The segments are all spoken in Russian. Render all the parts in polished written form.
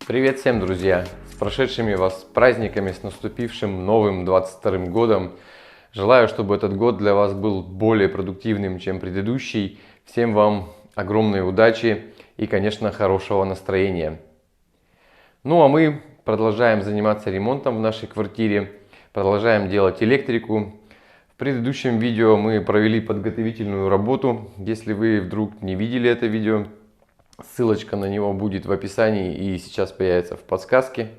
Привет всем, друзья! С прошедшими вас праздниками, с наступившим новым 22 годом. Желаю, чтобы этот год для вас был более продуктивным, чем предыдущий. Всем вам огромной удачи и, конечно, хорошего настроения. Ну а мы продолжаем заниматься ремонтом в нашей квартире, продолжаем делать электрику. В предыдущем видео мы провели подготовительную работу. Если вы вдруг не видели это видео, ссылочка на него будет в описании и сейчас появится в подсказке.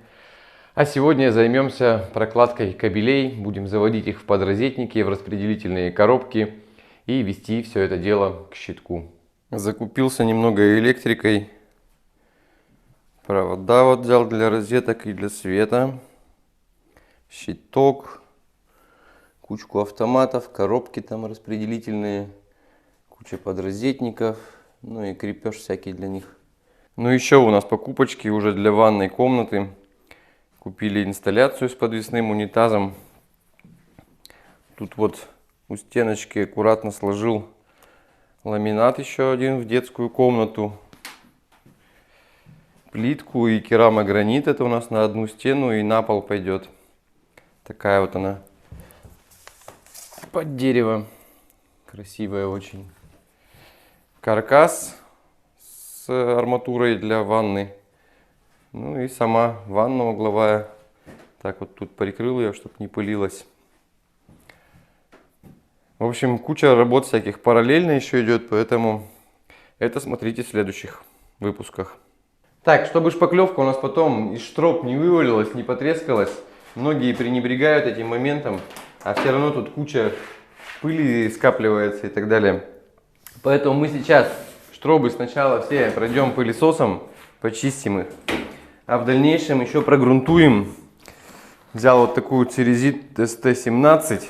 А сегодня займемся прокладкой кабелей, будем заводить их в подрозетники, в распределительные коробки и вести все это дело к щитку. Закупился немного электрикой. Провода вот взял для розеток и для света. Щиток. Кучку автоматов, коробки там распределительные. Куча подрозетников. Ну и крепеж всякий для них. Ну еще у нас покупочки уже для ванной комнаты. Купили инсталляцию с подвесным унитазом. Тут вот у стеночки аккуратно сложил ламинат еще один в детскую комнату. Плитку и керамогранит, это у нас на одну стену и на пол пойдет. Такая вот она под дерево. Красивая очень. Каркас с арматурой для ванны. Ну и сама ванна угловая. Так вот тут прикрыл ее, чтобы не пылилась. В общем, куча работ всяких параллельно еще идет, поэтому это смотрите в следующих выпусках. Так, чтобы шпаклевка у нас потом из штроб не вывалилась, не потрескалась. Многие пренебрегают этим моментом, а все равно тут куча пыли скапливается и так далее. Поэтому мы сейчас штробы сначала все пройдем пылесосом, почистим их, а в дальнейшем еще прогрунтуем. Взял вот такую Ceresit ST17,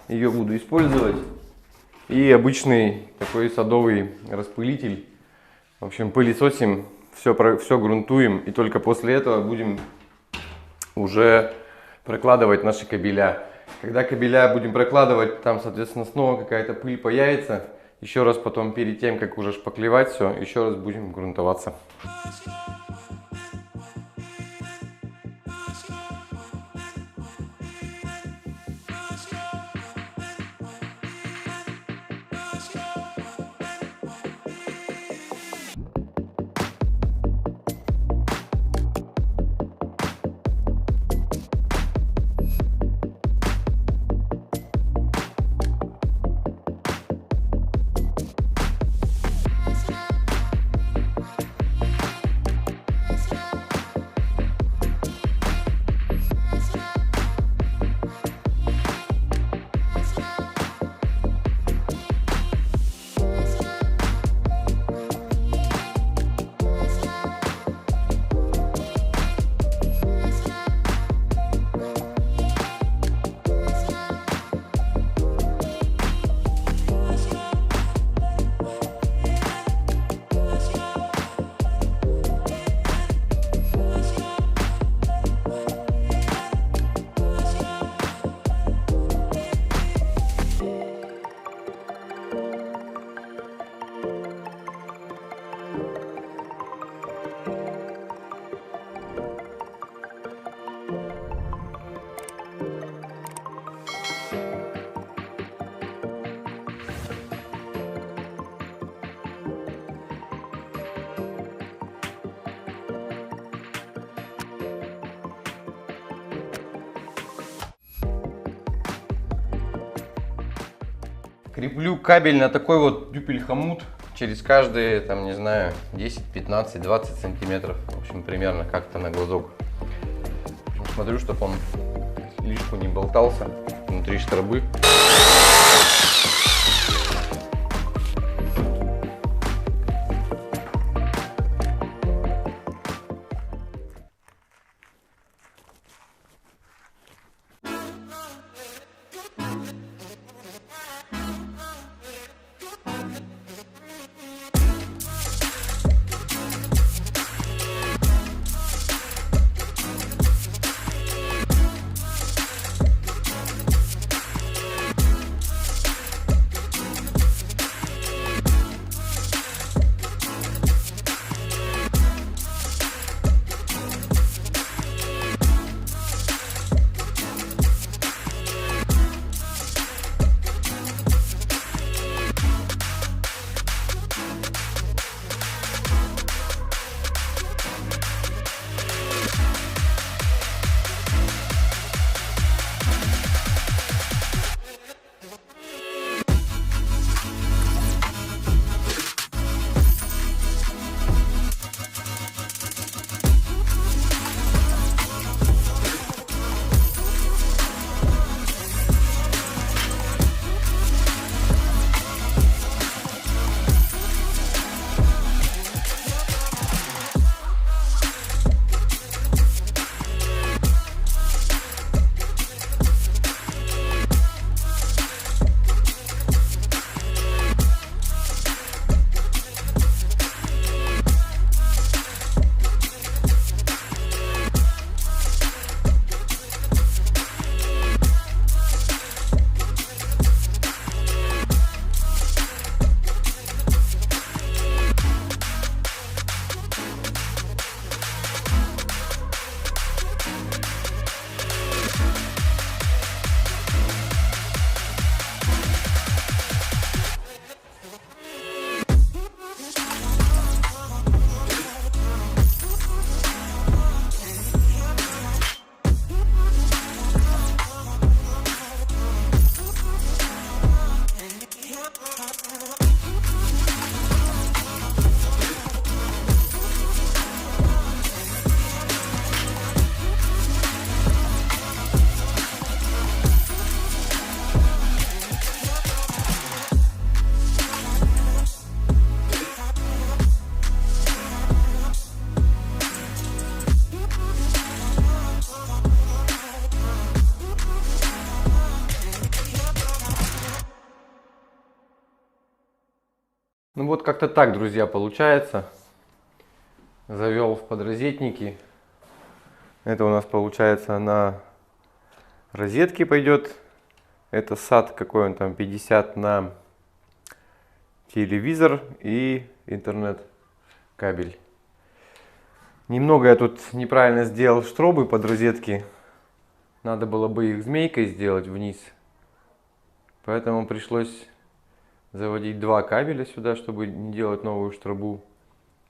ее буду использовать, и обычный такой садовый распылитель. В общем, пылесосим, все грунтуем, и только после этого будем уже прокладывать наши кабеля. Когда кабеля будем прокладывать, там, соответственно, снова какая-то пыль появится. Еще раз потом, перед тем, как уже шпаклевать все, еще раз будем грунтоваться. Креплю кабель на такой вот дюпель-хомут через каждые, там, не знаю, 10, 15, 20 сантиметров. В общем, примерно как-то на глазок. Смотрю, чтобы он лишку не болтался внутри штробы. вот как-то так, друзья, получается. Завел в подрозетники. Это у нас получается на розетке пойдет. Это SAT, какой он там, 50 на телевизор и интернет-кабель. Немного я тут неправильно сделал штробы под розетки. Надо было бы их змейкой сделать вниз. Поэтому пришлось заводить два кабеля сюда, чтобы не делать новую штробу.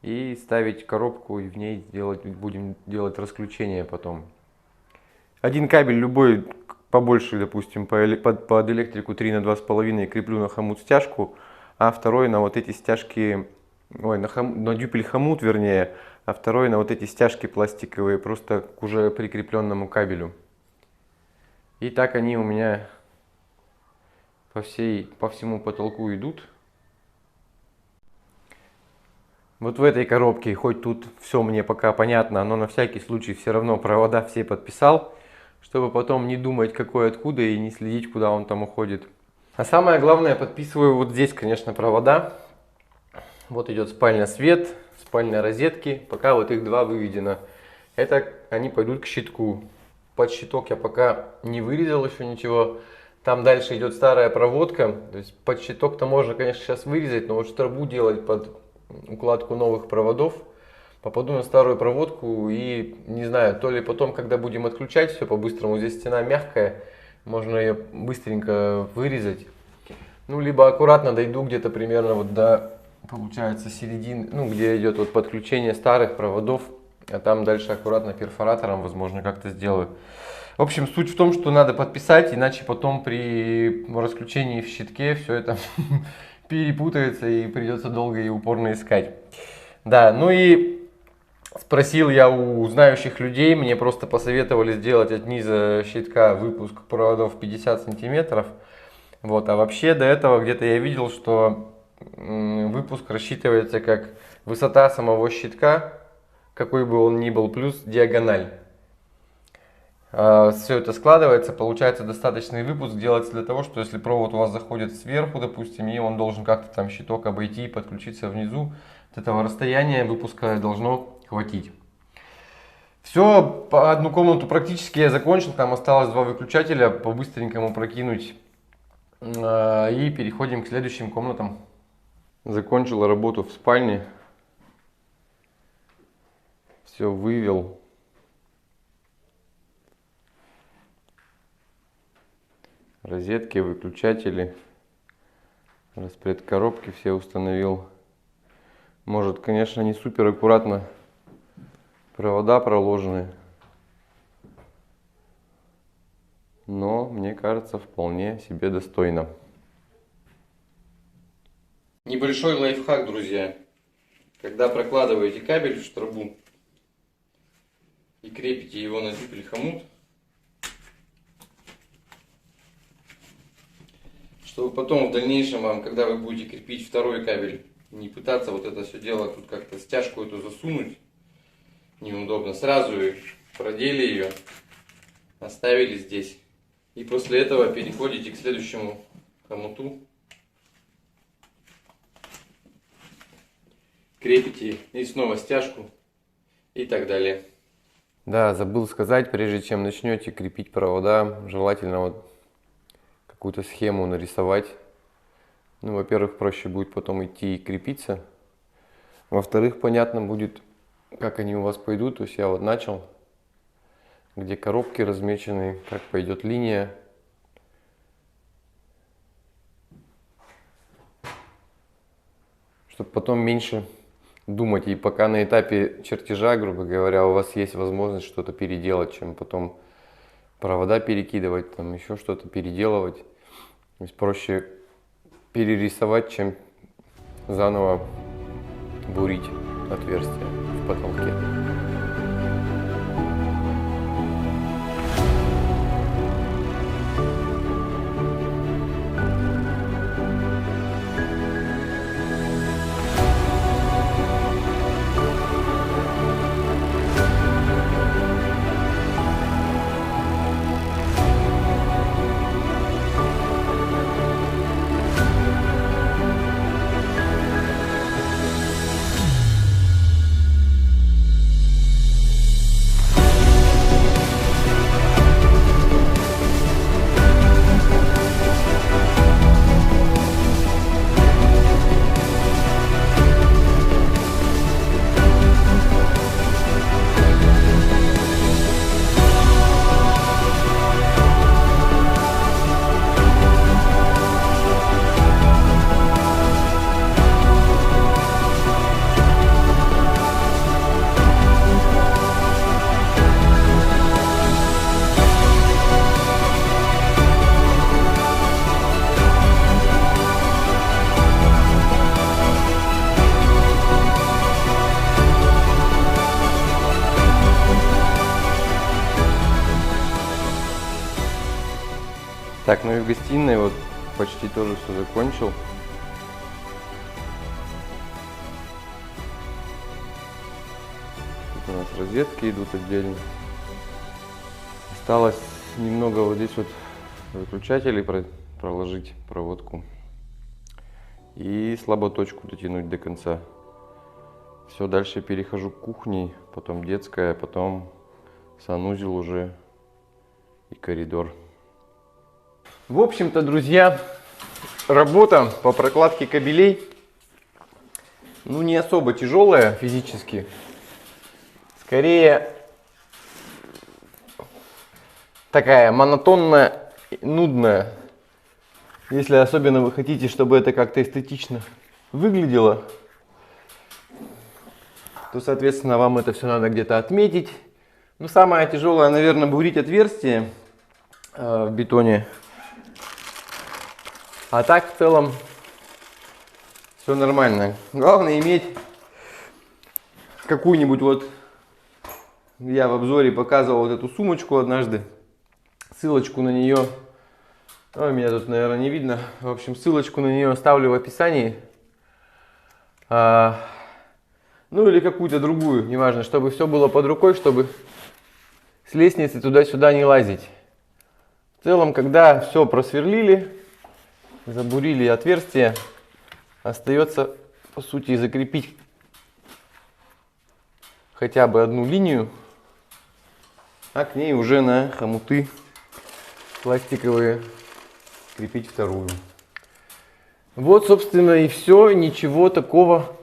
И ставить коробку и в ней будем делать расключение потом. Один кабель любой побольше, допустим, под электрику 3 на 2,5 креплю на хомут-стяжку, а второй на вот эти стяжки, на дюпель-хомут вернее, а второй на вот эти стяжки пластиковые, просто к уже прикрепленному кабелю. И так они у меня по всему потолку идут. Вот в этой коробке, хоть тут все мне пока понятно, но на всякий случай все равно провода все подписал, чтобы потом не думать какой откуда и не следить, куда он там уходит. А самое главное, подписываю вот здесь, конечно, провода. Вот идет спальня свет, спальня розетки, пока вот их два выведено. Это они пойдут к щитку. Под щиток я пока не вырезал еще ничего. Там дальше идет старая проводка. То есть под щиток-то можно, конечно, сейчас вырезать, но вот штробу делать под укладку новых проводов. Попаду на старую проводку и не знаю, то ли потом, когда будем отключать все по-быстрому, здесь стена мягкая, можно ее быстренько вырезать. Ну, либо аккуратно дойду где-то примерно вот до, получается, середины, ну, где идет вот подключение старых проводов, а там дальше аккуратно перфоратором, возможно, как-то сделаю. В общем, суть в том, что надо подписать, иначе потом при расключении в щитке все это перепутается и придется долго и упорно искать. Да, ну и спросил я у знающих людей, мне просто посоветовали сделать от низа щитка выпуск проводов 50 сантиметров. Вот, а вообще до этого где-то я видел, что выпуск рассчитывается как высота самого щитка, какой бы он ни был, плюс диагональ. Все это складывается, получается достаточный выпуск делается для того, что если провод у вас заходит сверху, допустим, и он должен как-то там щиток обойти и подключиться внизу, от этого расстояния выпуска должно хватить. Все, по одну комнату практически я закончил, там осталось два выключателя, по-быстренькому прокинуть и переходим к следующим комнатам. Закончил работу в спальне, все вывел. Розетки, выключатели, распред коробки все установил. Может, конечно, не супер аккуратно провода проложены, но мне кажется, вполне себе достойно. Небольшой лайфхак, друзья. Когда прокладываете кабель в штрабу и крепите его на дюпель-хомут, чтобы потом в дальнейшем вам, когда вы будете крепить второй кабель, не пытаться вот это все дело тут как-то стяжку эту засунуть, неудобно. Сразу продели ее, оставили здесь. И после этого переходите к следующему хомуту, крепите и снова стяжку и так далее. Да, забыл сказать, прежде чем начнете крепить провода, желательно вот какую-то схему нарисовать. Ну, во-первых, проще будет потом идти и крепиться. Во-вторых, понятно будет, как они у вас пойдут. То есть я вот начал, где коробки размечены, как пойдет линия. Чтобы потом меньше думать. И пока на этапе чертежа, грубо говоря, у вас есть возможность что-то переделать, чем потом провода перекидывать, там еще что-то переделывать. То есть проще перерисовать, чем заново бурить отверстие в потолке. Так, ну и в гостиной вот почти тоже все закончил. Тут у нас розетки идут отдельно. Осталось немного вот здесь вот выключателей проложить проводку и слаботочку дотянуть до конца. Все, дальше перехожу к кухне, потом детская, потом санузел уже и коридор. В общем-то, друзья, работа по прокладке кабелей, ну, не особо тяжелая физически. Скорее, такая монотонная, нудная. Если особенно вы хотите, чтобы это как-то эстетично выглядело, то, соответственно, вам это все надо где-то отметить. Ну, самое тяжелое, наверное, бурить отверстие в бетоне. А так, в целом, все нормально. Главное иметь какую-нибудь вот, я в обзоре показывал вот эту сумочку однажды, ссылочку на нее, меня тут, наверное, не видно, в общем, ссылочку на нее оставлю в описании. Ну или какую-то другую, неважно, чтобы все было под рукой, чтобы с лестницы туда-сюда не лазить. В целом, когда все просверлили, забурили отверстие, остается, по сути, закрепить хотя бы одну линию, а к ней уже на хомуты пластиковые крепить вторую. Вот, собственно, и все. Ничего такого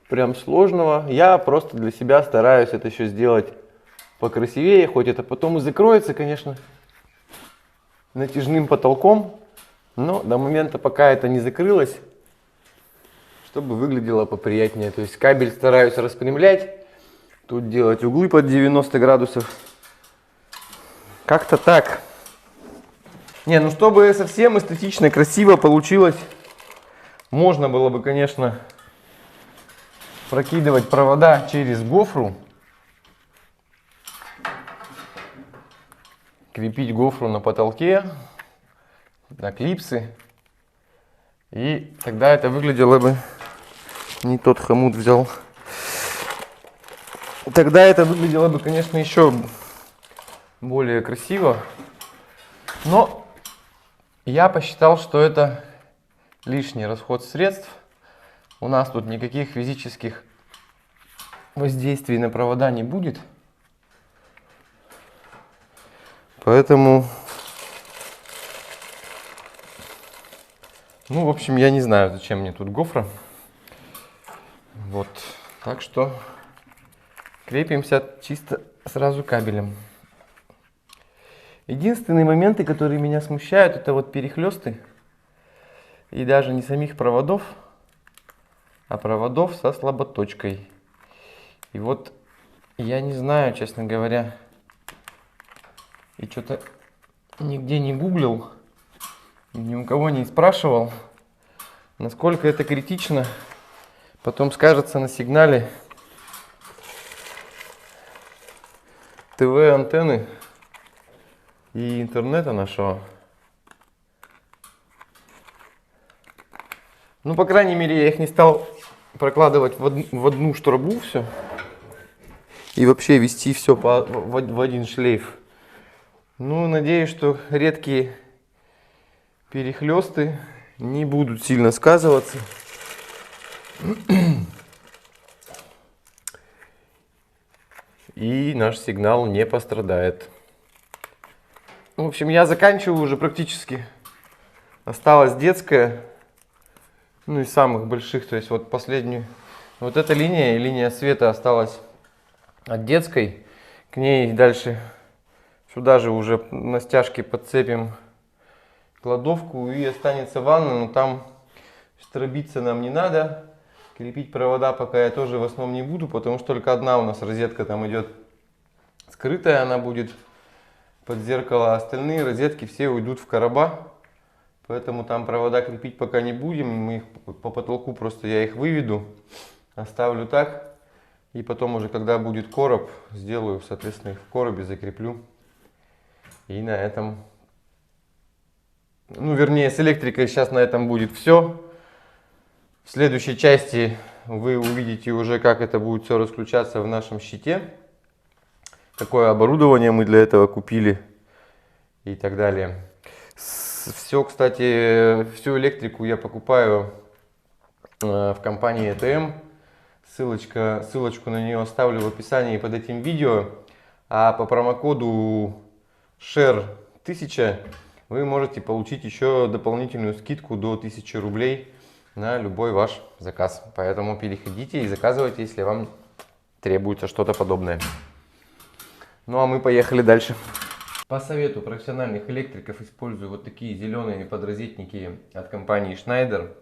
прям сложного. Я просто для себя стараюсь это еще сделать покрасивее, хоть это потом и закроется, конечно, натяжным потолком, но до момента, пока это не закрылось, чтобы выглядело поприятнее. То есть кабель стараюсь распрямлять, тут делать углы под 90 градусов. Как-то так. Не, ну чтобы совсем эстетично, красиво получилось, можно было бы, конечно, прокидывать провода через гофру, крепить гофру на потолке, на клипсы, и тогда это выглядело бы, не тот хомут взял, тогда это выглядело бы, конечно, еще более красиво, но я посчитал, что это лишний расход средств. У нас тут никаких физических воздействий на провода не будет. Поэтому, ну, в общем, я не знаю, зачем мне тут гофра. Вот, так что крепимся чисто сразу кабелем. Единственные моменты, которые меня смущают, это вот перехлесты. И даже не самих проводов, а проводов со слаботочкой. И вот я не знаю, честно говоря, и что-то нигде не гуглил, ни у кого не спрашивал, насколько это критично потом скажется на сигнале ТВ-антенны и интернета нашего. Ну, по крайней мере, я их не стал прокладывать в одну штрабу все. И вообще вести все в один шлейф. Ну, надеюсь, что редкие перехлесты не будут сильно сказываться. И наш сигнал не пострадает. В общем, я заканчиваю уже практически. Осталась детская. Ну, из самых больших. То есть вот последнюю. Вот эта линия, линия света осталась от детской. К ней дальше сюда же уже на стяжке подцепим кладовку и останется ванна. Но там стробиться нам не надо. Крепить провода пока я тоже в основном не буду, потому что только одна у нас розетка там идет скрытая, она будет под зеркало, а остальные розетки все уйдут в короба, поэтому там провода крепить пока не будем, мы их по потолку просто я их выведу, оставлю так, и потом уже когда будет короб, сделаю, соответственно, их в коробе закреплю, и на этом Ну, вернее, с электрикой сейчас на этом будет все. В следующей части вы увидите уже, как это будет все расключаться в нашем щите. Какое оборудование мы для этого купили и так далее. Все, кстати, всю электрику я покупаю в компании ETM. Ссылочку на нее оставлю в описании под этим видео. А по промокоду SHARE1000 вы можете получить еще дополнительную скидку до 1000 рублей на любой ваш заказ. Поэтому переходите и заказывайте, если вам требуется что-то подобное. Ну а мы поехали дальше. По совету профессиональных электриков использую вот такие зеленые подрозетники от компании Schneider.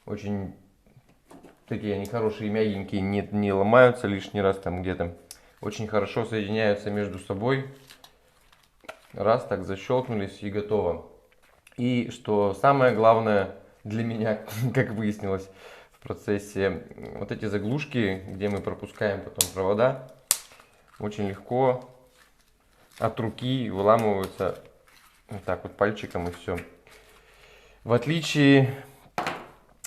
Очень такие они хорошие, мягенькие, не ломаются лишний раз там где-то. Очень хорошо соединяются между собой. Раз, так защелкнулись и готово. И что самое главное для меня, как выяснилось в процессе, вот эти заглушки, где мы пропускаем потом провода, очень легко от руки выламываются вот так вот пальчиком и все. В отличие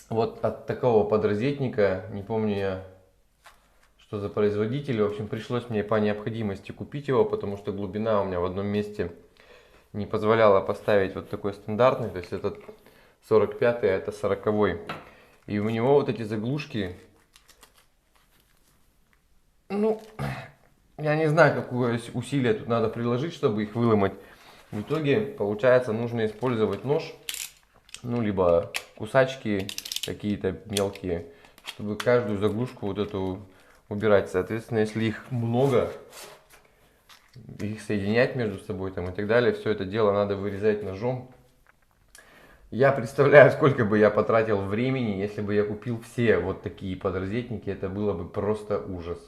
вот от такого подрозетника, не помню я, что за производитель, в общем, пришлось мне по необходимости купить его, потому что глубина у меня в одном месте не позволяла поставить вот такой стандартный, то есть этот 45-й, а это 40-й. И у него вот эти заглушки, ну, я не знаю, какое усилие тут надо приложить, чтобы их выломать. В итоге, получается, нужно использовать нож, ну, либо кусачки какие-то мелкие, чтобы каждую заглушку вот эту убирать. Соответственно, если их много, их соединять между собой там и так далее, все это дело надо вырезать ножом. Я представляю, сколько бы я потратил времени, если бы я купил все вот такие подрозетники, это было бы просто ужас.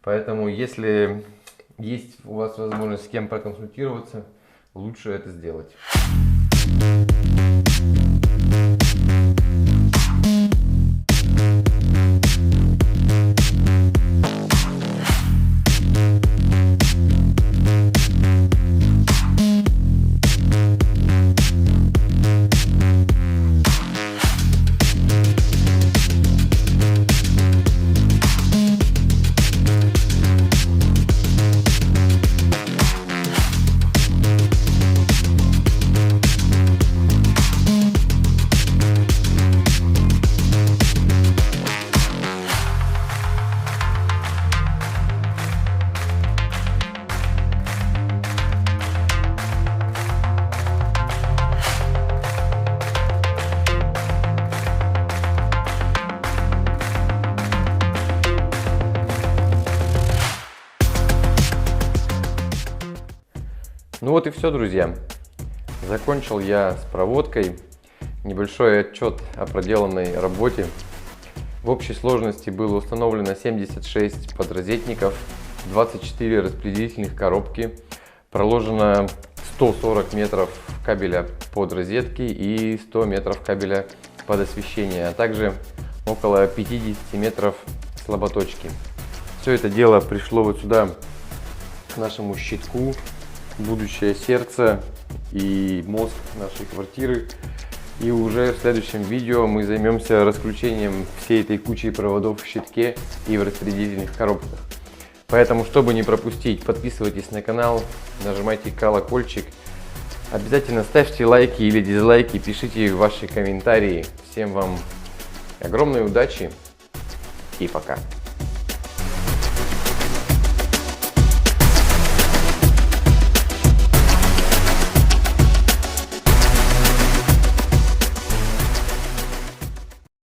Поэтому, если есть у вас возможность с кем проконсультироваться, лучше это сделать. Ну вот и все, друзья. Закончил я с проводкой. Небольшой отчет о проделанной работе. В общей сложности было установлено 76 подрозетников, 24 распределительных коробки, проложено 140 метров кабеля под розетки и 100 метров кабеля под освещение, а также около 50 метров слаботочки. Все это дело пришло вот сюда, к нашему щитку, будущее сердце и мозг нашей квартиры. И уже в следующем видео мы займемся расключением всей этой кучи проводов в щитке и в распределительных коробках. Поэтому, чтобы не пропустить, подписывайтесь на канал, нажимайте колокольчик. Обязательно ставьте лайки или дизлайки, пишите ваши комментарии. Всем вам огромной удачи и пока!